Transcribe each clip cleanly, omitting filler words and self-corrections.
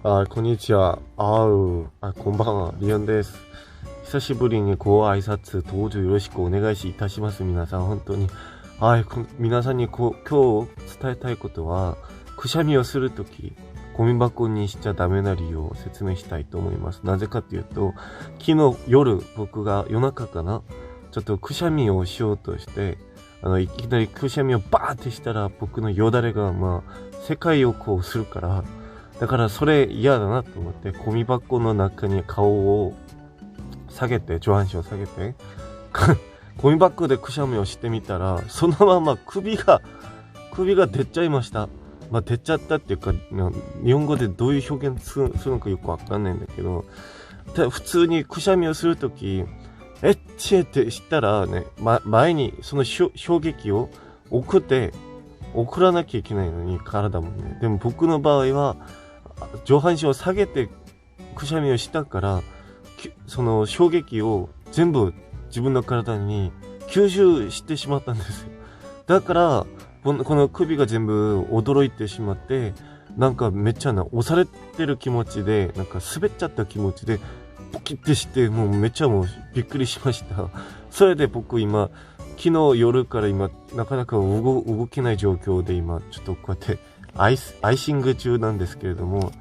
あ、こんにちは。こんばんは。リオンです。久しぶりにご挨拶、どうぞよろしくお願いいたします。皆さん、本当に。皆さんに今日伝えたいことは、くしゃみをするとき、ゴミ箱にしちゃダメな理由を説明したいと思います。なぜかというと、昨日夜、僕が夜中かな、ちょっとくしゃみをしようとして、いきなりくしゃみをバーってしたら、僕のよだれが、世界をこうするから、だからそれ嫌だなと思って、ゴミ箱の中に顔を下げて、上半身を下げて、ゴミ箱でくしゃみをしてみたら、そのまま首が出ちゃいました。出ちゃったっていうか、日本語でどういう表現するのかよくわかんないんだけど、普通にくしゃみをするとき、エッチってしたらね、前にその衝撃を送らなきゃいけないのに、体もね。でも僕の場合は、上半身を下げてくしゃみをしたから、その衝撃を全部自分の体に吸収してしまったんですよ。だから、この首が全部驚いてしまって、なんかめっちゃ押されてる気持ちで、なんか滑っちゃった気持ちで、ポキってして、もうめっちゃびっくりしました。それで僕今、昨日夜から今、なかなか動けない状況で今、ちょっとこうやってアイシング中なんですけれども、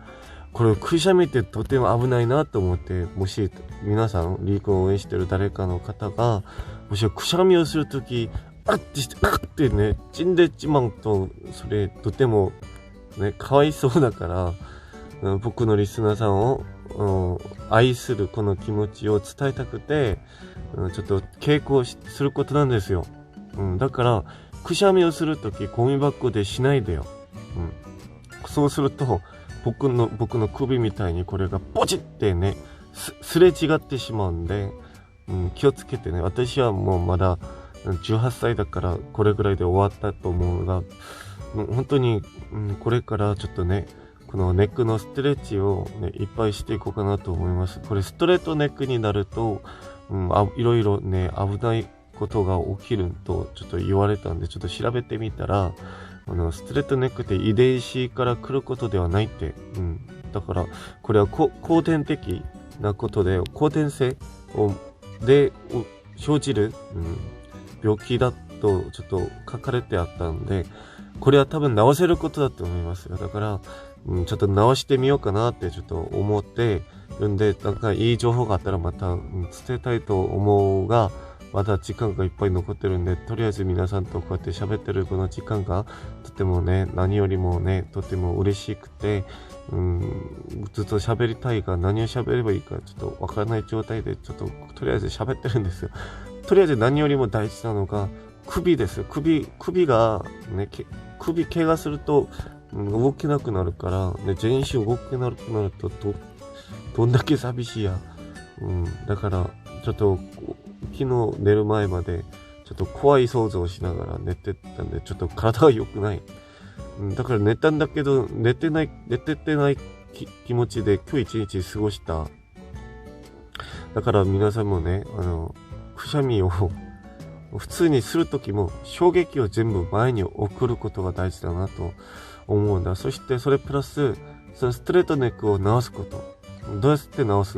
これくしゃみってとても危ないなと思って、もし皆さん、リークを応援してる誰かの方が、もしくしゃみをするとき、あってね、死んでしまうと、それとてもね、かわいそうだから、僕のリスナーさんを、愛するこの気持ちを伝えたくて、ちょっと傾向することなんですよ。だから、くしゃみをするとき、ゴミ箱でしないでよ。そうすると、僕の首みたいにこれがポチってね、すれ違ってしまうんで、気をつけてね。私はもうまだ18歳だからこれぐらいで終わったと思うが、本当に、これからちょっとね、このネックのストレッチをね、いっぱいしていこうかなと思います。これストレートネックになると、いろいろね、危ないことが起きるとちょっと言われたんで、ちょっと調べてみたら、ストレートネックって遺伝子から来ることではないって。だから、これは後天的なことで、後天性で生じる、病気だとちょっと書かれてあったんで、これは多分治せることだと思いますよ。だから、ちょっと直してみようかなってちょっと思ってるんで、なんかいい情報があったらまた、伝えたいと思うが、まだ時間がいっぱい残ってるんで、とりあえず皆さんとこうやって喋ってるこの時間が、とてもね、何よりもね、とても嬉しくて、ずっと喋りたいが、何を喋ればいいかちょっとわからない状態で、ちょっととりあえず喋ってるんですよ。とりあえず何よりも大事なのが、首です。首が、ね、首怪我すると、動けなくなるから、ね、全身動けなくなると、どんだけ寂しいや。だから、ちょっと、昨日寝る前まで、ちょっと怖い想像をしながら寝てたんで、ちょっと体が良くない。だから寝たんだけど、寝てない気持ちで今日一日過ごした。だから皆さんもね、くしゃみを普通にするときも衝撃を全部前に送ることが大事だなと思うんだ。そしてそれプラス、そのストレートネックを直すこと。どうやって直す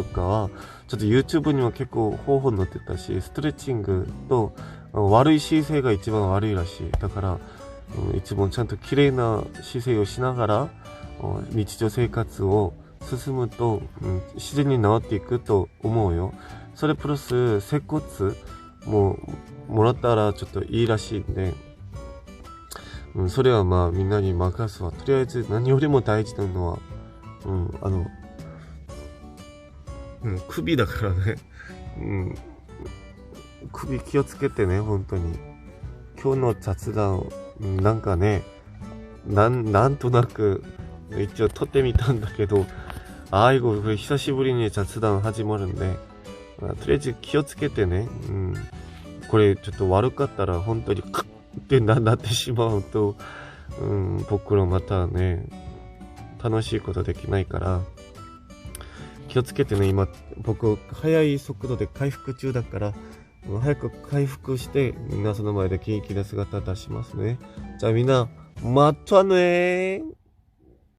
かは、ちょっと YouTube にも結構方法載ってたし、ストレッチングと悪い姿勢が一番悪いらしい。だから、いつもちゃんと綺麗な姿勢をしながら、日常生活を進むと、自然に治っていくと思うよ。それプラス、接骨もらったらちょっといいらしいんで、それはみんなに任すわ。とりあえず何よりも大事なのは、首だからね。首気をつけてね、本当に。今日の雑談、なんかね、なんとなく、一応撮ってみたんだけど、これ久しぶりに雑談始まるんで、とりあえず気をつけてね、これちょっと悪かったら本当にクッってなってしまうと、僕らまたね、楽しいことできないから、気をつけてね。今、僕、早い速度で回復中だから、早く回復して、皆さんの前で元気な姿出しますね。じゃあみんな、またねー。